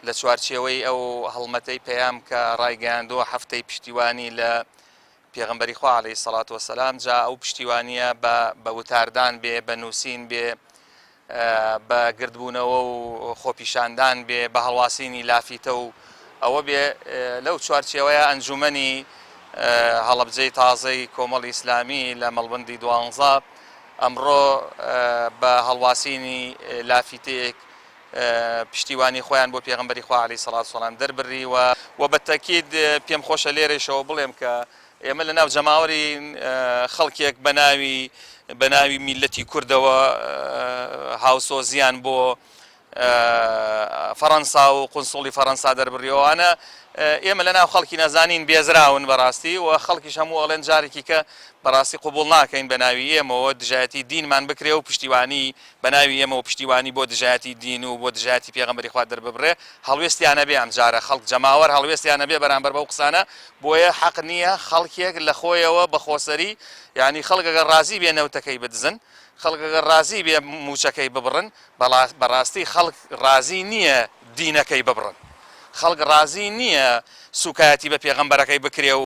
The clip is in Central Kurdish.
لە چوارچێوەی ئەو هەڵمەتەی پەیام کە ڕایگەیاندووە هەفتەی پشتیوانی لە پێغەمبەری خوا عەلەیهی سەڵات وەسەلام، جا ئەو پشتیوانیە بە وتاردان بێ، بە نووسین بێ، بە گردبوونەوە و خۆپیشاندان بێ، بە هەڵواسینی لافیتە و ئەوە بێ. لەو چوارچێوەیە ئەنجومەنی هەڵەبجەی تازەی کۆمەڵی ئیسلامی لە مەڵبەندی 12 ئەمڕۆ بە هەڵواسینی لافیتەیەک پشتیوانی خۆیان بۆ پێغەمبەری خوا عەلەیهی سەڵات وەسەلام دەربڕی و بە تەکید پێم خۆشە لێرەشەوە بڵێم کە ئێمە لە ناو جەماوەری خەڵکێک بە ناوی میلەتی کوردەوە هاوسۆزیان بۆ فەڕەنسا و قونسوڵی فەڕەنسا دەربڕیەوەوانە ئێمە لە ناو خەڵکی نەزانین بێزراون بەڕاستی، و خەڵکیش هەموو ئەڵێن جارێکی کە بەڕاستی قوبوڵ ناکەین بە ناوی ئێمەوە دژایەتی دینمان بکرێ و پشتیوانی بە ناوی ئێمە و پشتیوانی بۆ دژایەتی دین و بۆ دژایەتی پێغەمبەری خوا دەرببڕێ. هەڵوێستیانە بێ ئەم جارە خەڵک جەماوەر هەڵوێستیانە بێ بەرامبەر بەو قسانە، بۆیە حەق نییە خەڵکێک لە خۆیەوە بە خۆسەری، یعنی خەڵک ئەگەر ڕازی بێ نەوتەکەی بدزن، خەڵک ئەگەر ڕازی بێ موچەکەی ببڕن، بەڕاستی خەڵک ڕازی نییە دینەکەی ببڕن، خەڵک ڕازی نییە سوکایەتی بە پێغەمبەرەکەی بکرێ و